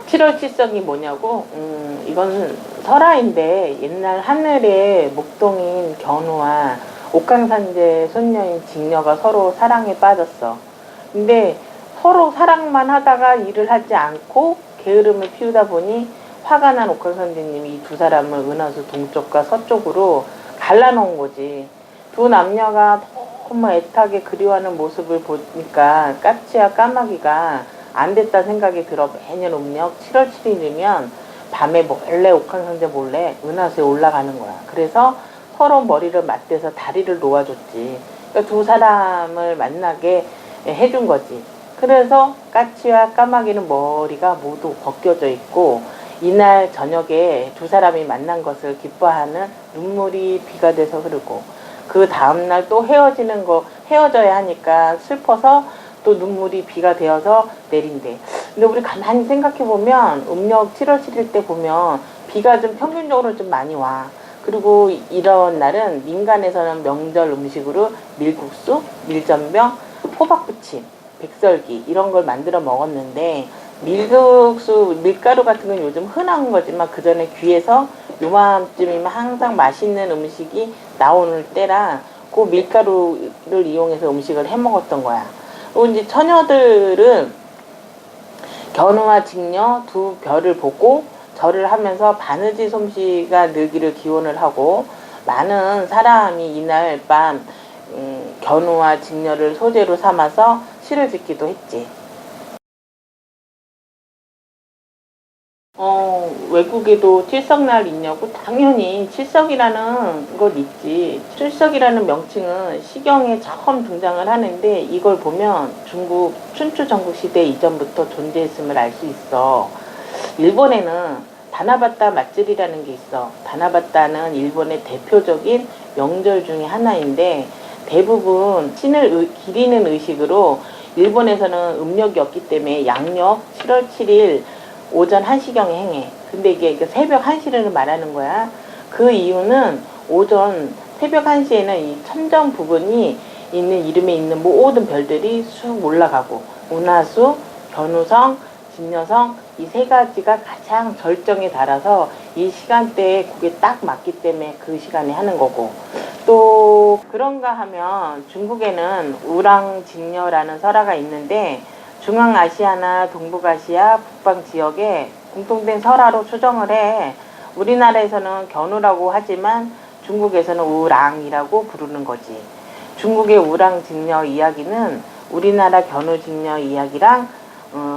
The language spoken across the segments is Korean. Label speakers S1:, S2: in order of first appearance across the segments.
S1: 7월 칠성이 뭐냐고? 이건 설화인데 옛날 하늘의 목동인 견우와 옥황산제 손녀인 직녀가 서로 사랑에 빠졌어. 근데 서로 사랑만 하다가 일을 하지 않고 게으름을 피우다 보니 화가 난 옥황선제님이 이 두 사람을 은하수 동쪽과 서쪽으로 갈라놓은 거지. 두 남녀가 너무 애타게 그리워하는 모습을 보니까 까치와 까마귀가 안 됐다 생각이 들어 매년 음력 7월 7일이면 밤에 몰래 옥황상제 몰래 은하수에 올라가는 거야. 그래서 서로 머리를 맞대서 다리를 놓아줬지. 그러니까 두 사람을 만나게 해준 거지. 그래서 까치와 까마귀는 머리가 모두 벗겨져 있고 이날 저녁에 두 사람이 만난 것을 기뻐하는 눈물이 비가 돼서 흐르고 그 다음날 또 헤어져야 하니까 슬퍼서 또 눈물이 비가 되어서 내린대. 근데 우리 가만히 생각해보면 음력 7월 7일 때 보면 비가 좀 평균적으로 좀 많이 와. 그리고 이런 날은 민간에서는 명절 음식으로 밀국수, 밀전병, 호박부침, 백설기 이런 걸 만들어 먹었는데 밀국수, 밀가루 같은 건 요즘 흔한 거지만 그 전에 귀에서 요맘쯤이면 항상 맛있는 음식이 나오는 때라 그 밀가루를 이용해서 음식을 해 먹었던 거야. 그리고 이제 처녀들은 견우와 직녀 두 별을 보고 절을 하면서 바느질 솜씨가 늘기를 기원을 하고 많은 사람이 이날 밤 견우와 직녀를 소재로 삼아서 시를 짓기도 했지. 외국에도 칠석날 있냐고? 당연히 칠석이라는 건 있지. 칠석이라는 명칭은 시경에 처음 등장을 하는데 이걸 보면 중국 춘추 전국시대 이전부터 존재했음을 알 수 있어. 일본에는 다나바타 맞절이라는 게 있어. 다나바타는 일본의 대표적인 명절 중에 하나인데 대부분 신을 기리는 의식으로 일본에서는 음력이 없기 때문에 양력 7월 7일 오전 1시경에 행해. 근데 이게 새벽 1시를 말하는 거야. 그 이유는 오전 새벽 1시에는 이 천정 부근이 있는 이름에 있는 모든 별들이 쑥 올라가고 운하수, 견우성, 진녀성 이 세 가지가 가장 절정에 달아서 이 시간대에 그게 딱 맞기 때문에 그 시간에 하는 거고 또 그런가 하면 중국에는 우랑직녀라는 설화가 있는데 중앙아시아나 동북아시아 북방 지역에 공통된 설화로 추정을 해. 우리나라에서는 견우라고 하지만 중국에서는 우랑이라고 부르는 거지. 중국의 우랑직녀 이야기는 우리나라 견우직녀 이야기랑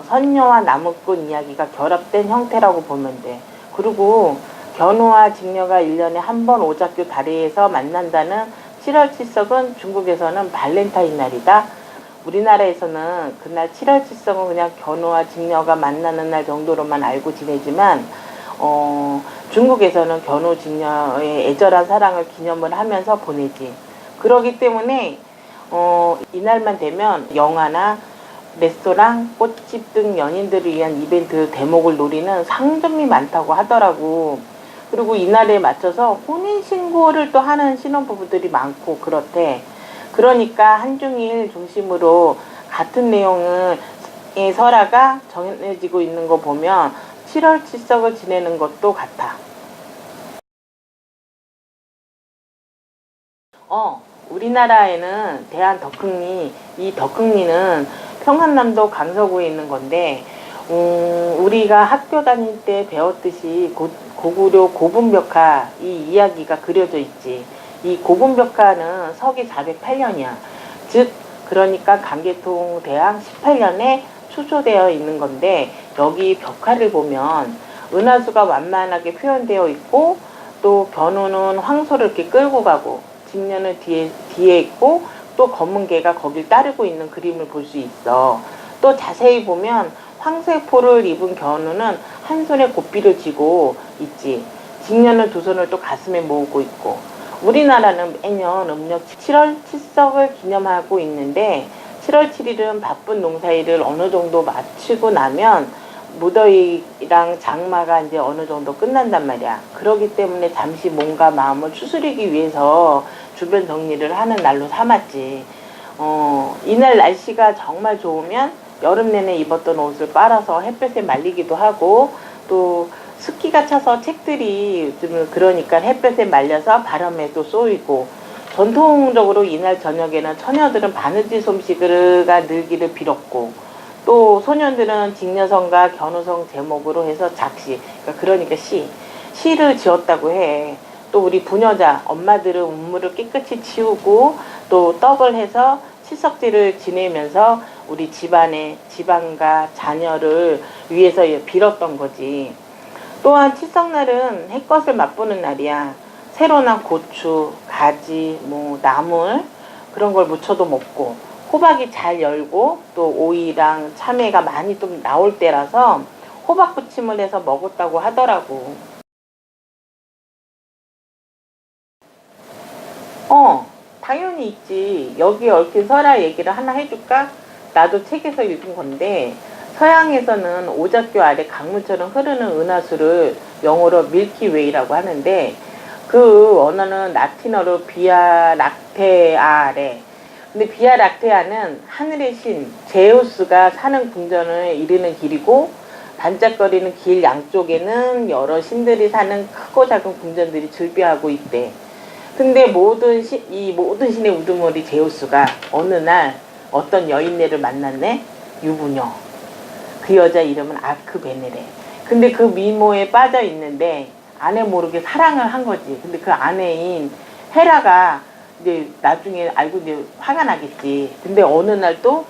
S1: 선녀와 나무꾼 이야기가 결합된 형태라고 보면 돼. 그리고 견우와 직녀가 1년에 한 번 오작교 다리에서 만난다는 7월 칠석은 중국에서는 발렌타인 날이다. 우리나라에서는 그날 7월 칠성은 그냥 견우와 직녀가 만나는 날 정도로만 알고 지내지만 중국에서는 견우 직녀의 애절한 사랑을 기념을 하면서 보내지. 그러기 때문에 이날만 되면 영화나 레스토랑, 꽃집 등 연인들을 위한 이벤트 대목을 노리는 상점이 많다고 하더라고. 그리고 이날에 맞춰서 혼인신고를 또 하는 신혼부부들이 많고 그렇대. 그러니까 한중일 중심으로 같은 내용의 설화가 정해지고 있는 거 보면 7월 칠석을 지내는 것도 같아. 우리나라에는 대한 덕흥리, 이 덕흥리는 평안남도 강서구에 있는 건데 우리가 학교 다닐 때 배웠듯이 고구려 고분벽화 이 이야기가 그려져 있지. 이 고분벽화는 서기 408년이야. 즉 그러니까 강계통 대항 18년에 추조되어 있는 건데 여기 벽화를 보면 은하수가 완만하게 표현되어 있고 또 견우는 황소를 이렇게 끌고 가고 직녀는 뒤에 있고 또 검은 개가 거길 따르고 있는 그림을 볼 수 있어. 또 자세히 보면 황새포를 입은 견우는 한 손에 고삐를 쥐고 있지. 직녀는 두 손을 또 가슴에 모으고 있고. 우리나라는 매년 음력 7월 칠석을 기념하고 있는데 7월 7일은 바쁜 농사일을 어느 정도 마치고 나면 무더위랑 장마가 이제 어느 정도 끝난단 말이야. 그러기 때문에 잠시 몸과 마음을 추스리기 위해서 주변 정리를 하는 날로 삼았지. 이날 날씨가 정말 좋으면 여름 내내 입었던 옷을 빨아서 햇볕에 말리기도 하고, 또 습기가 차서 책들이 요즘 그러니까 햇볕에 말려서 바람에도 쏘이고, 전통적으로 이날 저녁에는 처녀들은 바느질 솜씨가 늘기를 빌었고, 또 소년들은 직녀성과 견우성 제목으로 해서 작시, 그러니까 시를 지었다고 해. 또 우리 부녀자 엄마들은 우물을 깨끗이 치우고 또 떡을 해서 칠석지를 지내면서 우리 집안과 자녀를 위해서 빌었던 거지. 또한 칠석날은 햇것을 맛보는 날이야. 새로 난 고추, 가지, 나물 그런 걸 무쳐도 먹고, 호박이 잘 열고 또 오이랑 참외가 많이 좀 나올 때라서 호박 부침을 해서 먹었다고 하더라고. 당연히 있지. 여기에 얽힌 설화 얘기를 하나 해줄까? 나도 책에서 읽은 건데, 서양에서는 오작교 아래 강물처럼 흐르는 은하수를 영어로 밀키웨이라고 하는데, 그 언어는 라틴어로 비아 락테아래. 근데 비아 락테아는 하늘의 신 제우스가 사는 궁전을 이르는 길이고, 반짝거리는 길 양쪽에는 여러 신들이 사는 크고 작은 궁전들이 즐비하고 있대. 근데 이 모든 신의 우두머리 제우스가 어느 날 어떤 여인네를 만났네? 유부녀. 그 여자 이름은 아크베네래. 근데 그 미모에 빠져 있는데 아내 모르게 사랑을 한 거지. 근데 그 아내인 헤라가 이제 나중에 알고 이제 화가 나겠지. 근데 어느 날 또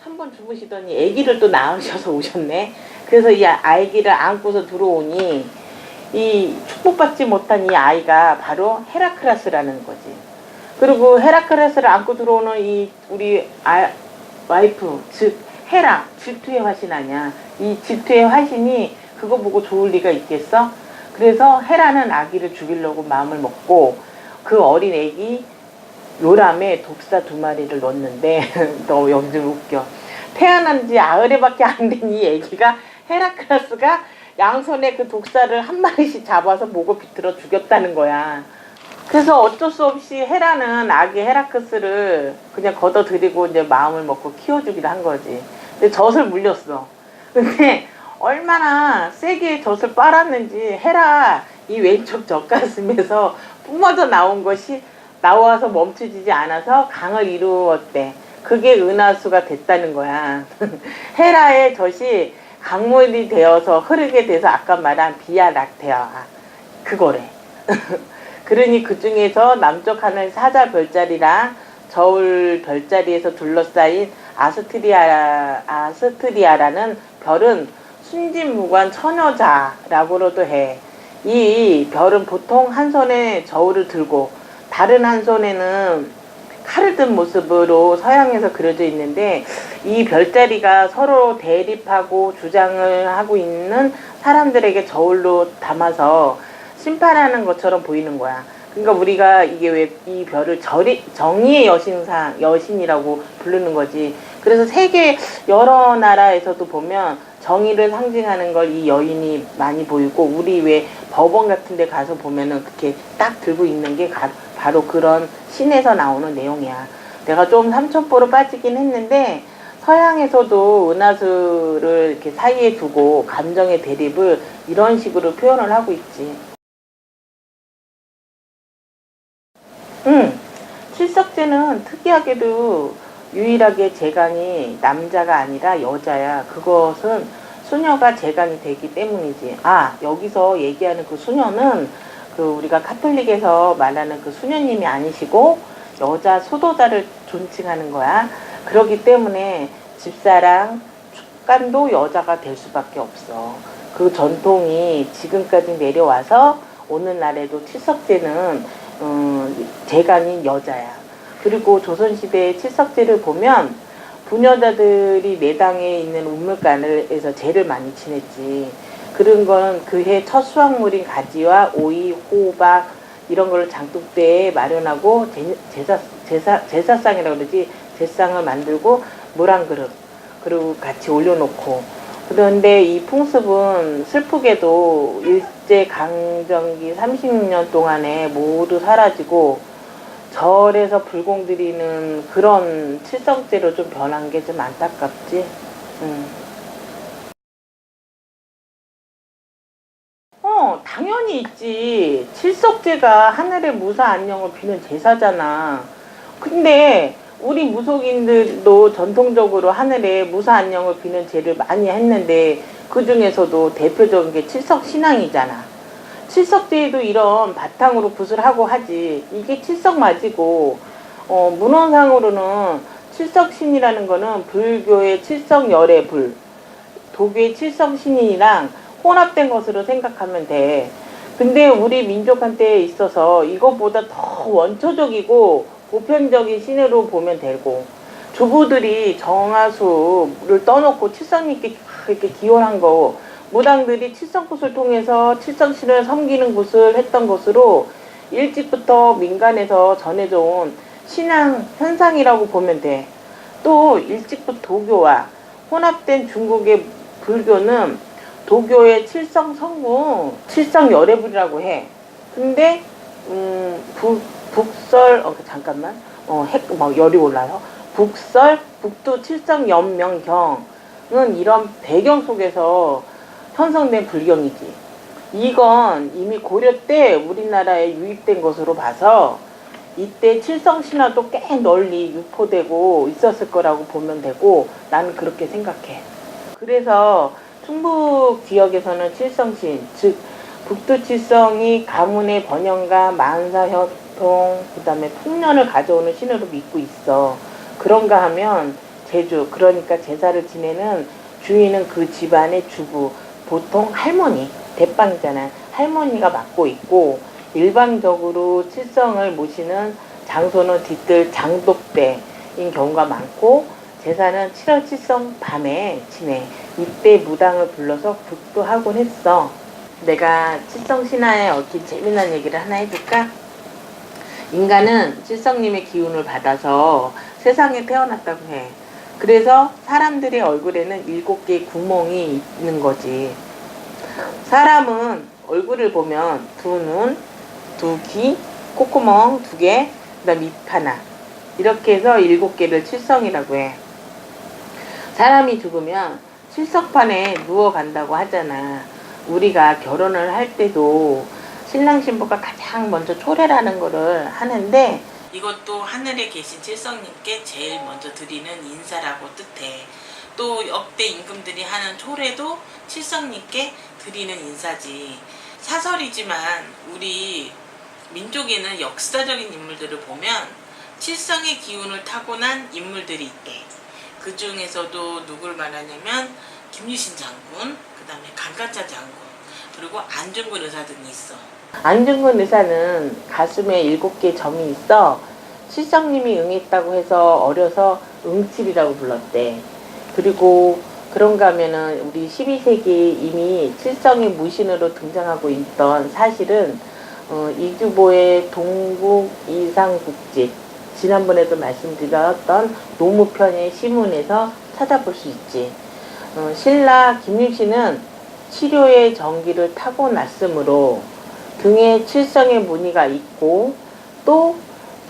S1: 한 번 주무시더니 아기를 또 낳으셔서 오셨네. 그래서 이 아기를 안고서 들어오니 이 축복받지 못한 이 아이가 바로 헤라클레스라는 거지. 그리고 헤라클레스를 안고 들어오는 이 우리 와이프, 즉 헤라, 질투의 화신 아니야. 이 질투의 화신이 그거 보고 좋을 리가 있겠어? 그래서 헤라는 아기를 죽이려고 마음을 먹고 그 어린 애기 요람에 독사 2마리를 넣었는데 너 여기 좀 웃겨. 태어난 지 8회밖에 안 된 이 애기가 헤라클레스가 양손에 그 독사를 1마리씩 잡아서 목을 비틀어 죽였다는 거야. 그래서 어쩔 수 없이 헤라는 아기 헤라클레스를 그냥 걷어들이고 이제 마음을 먹고 키워주기로 한 거지. 근데 젖을 물렸어. 근데 얼마나 세게 젖을 빨았는지 헤라 이 왼쪽 젖가슴에서 뿜어져 나온 것이 나와서 멈춰지지 않아서 강을 이루었대. 그게 은하수가 됐다는 거야. 헤라의 젖이 강물이 되어서 흐르게 돼서 아까 말한 비아 락테아 그거래. 그러니 그 중에서 남쪽 하늘 사자 별자리랑 저울 별자리에서 둘러싸인 아스트리아라는 별은 순진무관 처녀자라고도 해. 이 별은 보통 한 손에 저울을 들고 다른 한 손에는 칼을 든 모습으로 서양에서 그려져 있는데, 이 별자리가 서로 대립하고 주장을 하고 있는 사람들에게 저울로 담아서 심판하는 것처럼 보이는 거야. 그러니까 우리가 이게 왜 이 별을 정의의 여신이라고 부르는 거지. 그래서 세계 여러 나라에서도 보면 정의를 상징하는 걸 이 여인이 많이 보이고, 우리 왜 법원 같은 데 가서 보면은 그렇게 딱 들고 있는 게 바로 그런 신에서 나오는 내용이야. 내가 좀 삼천포로 빠지긴 했는데 서양에서도 은하수를 이렇게 사이에 두고 감정의 대립을 이런 식으로 표현을 하고 있지. 칠석제는 특이하게도 유일하게 재간이 남자가 아니라 여자야. 그것은 수녀가 재간이 되기 때문이지. 여기서 얘기하는 그 수녀는 그 우리가 카톨릭에서 말하는 그 수녀님이 아니시고 여자 수도자를 존칭하는 거야. 그렇기 때문에 집사랑 축간도 여자가 될 수밖에 없어. 그 전통이 지금까지 내려와서 오늘날에도 칠석제는 재간인 여자야. 그리고 조선시대의 칠석제를 보면 부녀자들이 내당에 있는 우물가에서 제를 많이 지냈지. 그런 건 그해 첫 수확물인 가지와 오이, 호박 이런 걸 장독대에 마련하고 제사상이라고 그러지. 제상을 만들고 물 한 그릇 그리고 같이 올려놓고. 그런데 이 풍습은 슬프게도 일제강점기 36년 동안에 모두 사라지고 절에서 불공 드리는 그런 칠성제로 좀 변한 게 좀 안타깝지. 당연히 있지. 칠석제가 하늘의 무사 안녕을 비는 제사잖아. 근데 우리 무속인들도 전통적으로 하늘에 무사 안녕을 비는 제를 많이 했는데 그 중에서도 대표적인 게 칠석신앙이잖아. 칠석제에도 이런 바탕으로 굿을 하고 하지. 이게 칠석맞이고, 문헌상으로는 칠석신이라는 거는 불교의 칠석열의 불, 도교의 칠석신이랑 혼합된 것으로 생각하면 돼. 근데 우리 민족한테 있어서 이것보다 더 원초적이고 보편적인 신으로 보면 되고, 주부들이 정화수를 떠놓고 칠성님께 이렇게 기원한 거, 무당들이 칠성굿을 통해서 칠성신을 섬기는 굿을 했던 것으로 일찍부터 민간에서 전해져 온 신앙 현상이라고 보면 돼. 또 일찍부터 도교와 혼합된 중국의 불교는 도교의 칠성 성궁, 칠성 열애불이라고 해. 근데 북설 잠깐만 막 열이 올라요. 북설 북두 칠성 연명경은 이런 배경 속에서 형성된 불경이지. 이건 이미 고려 때 우리나라에 유입된 것으로 봐서 이때 칠성 신화도 꽤 널리 유포되고 있었을 거라고 보면 되고, 나는 그렇게 생각해. 그래서 충북 지역에서는 칠성신, 즉 북두 칠성이 가문의 번영과 만사협통, 그 다음에 풍년을 가져오는 신으로 믿고 있어. 그런가 하면 제주, 그러니까 제사를 지내는 주인은 그 집안의 주부, 보통 할머니, 대빵이잖아. 할머니가 맡고 있고, 일반적으로 칠성을 모시는 장소는 뒤뜰 장독대인 경우가 많고, 제사는 7월 칠성 밤에 지내. 이때 무당을 불러서 굿도 하곤 했어. 내가 칠성 신화에 얽힌 재미난 얘기를 하나 해줄까? 인간은 칠성님의 기운을 받아서 세상에 태어났다고 해. 그래서 사람들의 얼굴에는 7개의 구멍이 있는 거지. 사람은 얼굴을 보면 두 눈, 두 귀, 콧구멍 2개, 그다음 입 하나, 이렇게 해서 7개를 칠성이라고 해. 사람이 죽으면 칠석판에 누워간다고 하잖아. 우리가 결혼을 할 때도 신랑 신부가 가장 먼저 초례라는 거를 하는데, 이것도 하늘에 계신 칠성님께 제일 먼저 드리는 인사라고 뜻해. 또 역대 임금들이 하는 초례도 칠성님께 드리는 인사지. 사설이지만 우리 민족에는 역사적인 인물들을 보면 칠성의 기운을 타고난 인물들이 있대. 그 중에서도 누굴 말하냐면 김유신 장군, 그 다음에 강가차 장군, 그리고 안중근 의사 등이 있어. 안중근 의사는 가슴에 7개 점이 있어. 칠성님이 응했다고 해서 어려서 응칠이라고 불렀대. 그리고 그런가 하면은 우리 12세기에 이미 칠성이 무신으로 등장하고 있던 사실은 이규보의 동국 이상국집, 지난번에도 말씀드렸던 노무편의 시문에서 찾아볼 수 있지. 신라 김유신은 치료의 정기를 타고났으므로 등에 칠성의 무늬가 있고 또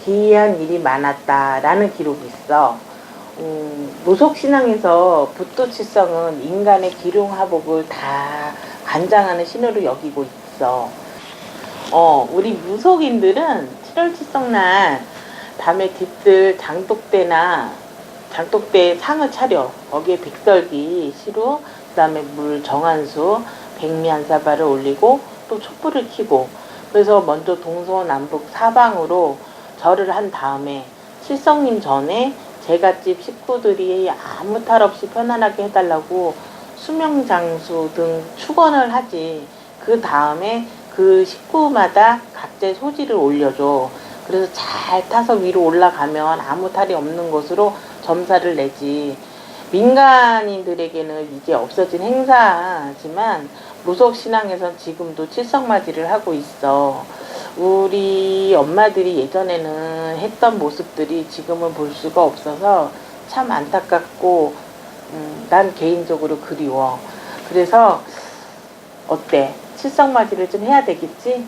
S1: 기이한 일이 많았다라는 기록이 있어. 무속신앙에서 북두칠성은 인간의 기륭하복을 다 관장하는 신으로 여기고 있어. 우리 무속인들은 7월 칠성날 밤에 뒤뜰 장독대에 상을 차려. 거기에 백설기, 시루, 그 다음에 물 정한수, 백미 한 사발을 올리고 또 촛불을 켜고, 그래서 먼저 동서남북 사방으로 절을 한 다음에 칠성님 전에 제갓집 식구들이 아무 탈 없이 편안하게 해달라고 수명장수 등 축원을 하지. 그 다음에 그 식구마다 각자의 소지를 올려줘. 그래서 잘 타서 위로 올라가면 아무 탈이 없는 것으로 점사를 내지. 민간인들에게는 이제 없어진 행사지만 무속신앙에선 지금도 칠성맞이를 하고 있어. 우리 엄마들이 예전에는 했던 모습들이 지금은 볼 수가 없어서 참 안타깝고, 난 개인적으로 그리워. 그래서 어때? 칠성맞이를 좀 해야 되겠지?